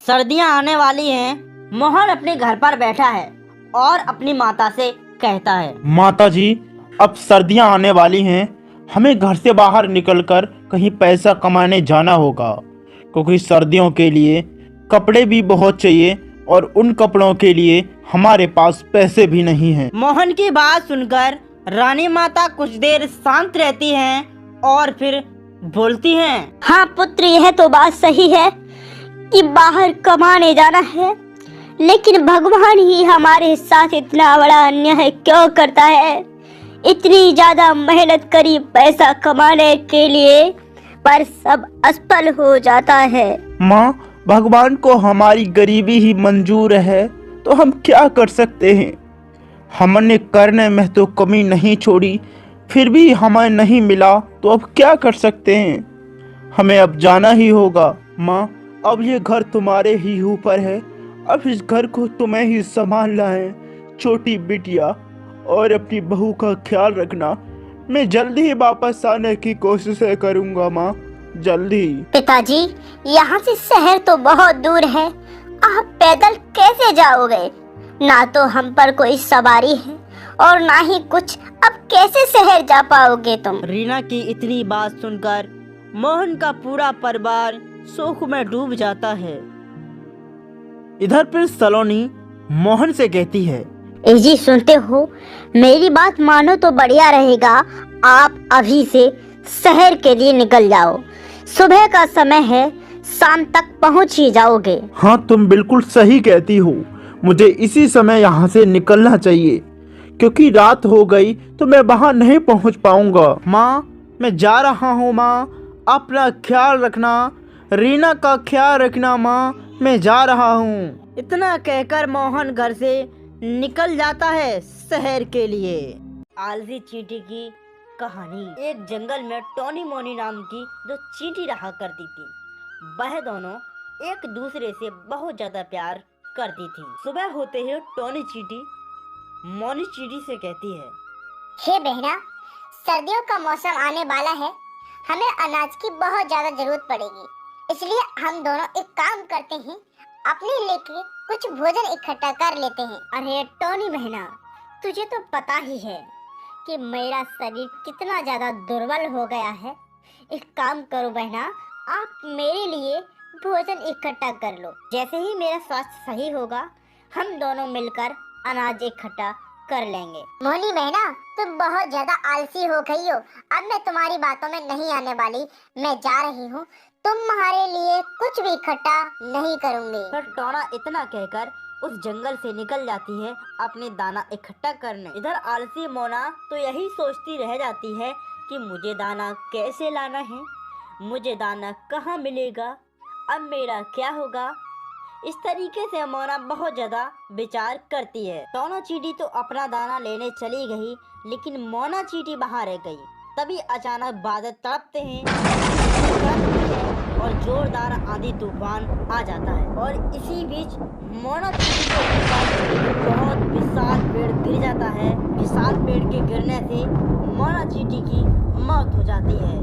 सर्दियां आने वाली हैं। मोहन अपने घर पर बैठा है और अपनी माता से कहता है, माता जी, अब सर्दियां आने वाली हैं। हमें घर से बाहर निकलकर कहीं पैसा कमाने जाना होगा, क्योंकि सर्दियों के लिए कपड़े भी बहुत चाहिए और उन कपड़ों के लिए हमारे पास पैसे भी नहीं हैं। मोहन की बात सुनकर रानी माता कुछ देर शांत रहती हैं और फिर बोलती हैं, हाँ पुत्र, यह तो बात सही है कि बाहर कमाने जाना है, लेकिन भगवान ही हमारे साथ इतना बड़ा अन्याय क्यों करता है। इतनी ज्यादा मेहनत करी पैसा कमाने के लिए, पर सब असफल हो जाता है। माँ, भगवान को हमारी गरीबी ही मंजूर है, तो हम क्या कर सकते हैं। हमने करने में तो कमी नहीं छोड़ी, फिर भी हमें नहीं मिला, तो अब क्या कर सकते हैं। हमें अब जाना ही होगा। माँ, अब ये घर तुम्हारे ही ऊपर है। अब इस घर को तुम्हें ही संभालना है। छोटी बिटिया और अपनी बहू का ख्याल रखना। मैं जल्दी ही वापस आने की कोशिश करूंगा माँ, जल्दी। पिताजी, यहाँ से शहर तो बहुत दूर है, आप पैदल कैसे जाओगे? ना तो हम पर कोई सवारी है और ना ही कुछ, अब कैसे शहर जा पाओगे तुम? रीना की इतनी बात सुनकर मोहन का पूरा परिवार शोक में डूब जाता है। इधर फिर सलोनी मोहन से कहती है, जी सुनते हो, मेरी बात मानो तो बढ़िया रहेगा। आप अभी से शहर के लिए निकल जाओ। सुबह का समय है, शाम तक पहुंच ही जाओगे। हाँ, तुम बिल्कुल सही कहती हो। मुझे इसी समय यहाँ से निकलना चाहिए, क्योंकि रात हो गई तो मैं वहाँ नहीं पहुँच पाऊंगा। माँ, मैं जा रहा हूँ। माँ, अपना ख्याल रखना। रीना का ख्याल रखना। माँ, मैं जा रहा हूँ। इतना कहकर मोहन घर से निकल जाता है शहर के लिए। आलसी चींटी की कहानी। एक जंगल में टोनी मोनी नाम की दो चींटी रहा करती थी। वह दोनों एक दूसरे से बहुत ज्यादा प्यार करती थी। सुबह होते ही टोनी चींटी मोनी चींटी से कहती है, हे बहना, सर्दियों का मौसम आने वाला है, हमें अनाज की बहुत ज्यादा जरूरत पड़ेगी। इसलिए हम दोनों एक काम करते हैं, अपने लिए कुछ भोजन इकट्ठा कर लेते हैं। अरे टोनी बहना, तुझे तो पता ही है कि मेरा शरीर कितना ज्यादा दुर्बल हो गया है। एक काम करो बहना, आप मेरे लिए भोजन इकट्ठा कर लो। जैसे ही मेरा स्वास्थ्य सही होगा, हम दोनों मिलकर अनाज इकट्ठा कर लेंगे। मोनी बहना, तुम बहुत ज्यादा आलसी हो गई हो। अब मैं तुम्हारी बातों में नहीं आने वाली। मैं जा रही हूँ, तुम्हारे लिए कुछ भी इकट्ठा नहीं करूँगी। पर टोना इतना कहकर उस जंगल से निकल जाती है अपने दाना इकट्ठा करने। इधर आलसी मोना तो यही सोचती रह जाती है कि मुझे दाना कैसे लाना है, मुझे दाना कहाँ मिलेगा, अब मेरा क्या होगा। इस तरीके से मोना बहुत ज्यादा विचार करती है। टोना चींटी तो अपना दाना लेने चली गई, लेकिन मोना चींटी बाहर रह गई। तभी अचानक बादल तड़पते हैं और जोरदार आंधी तूफान आ जाता है। और इसी बीच मोना चींटी के ऊपर बहुत विशाल पेड़ गिर जाता है। विशाल पेड़ के गिरने से मोना चींटी की मौत हो जाती है।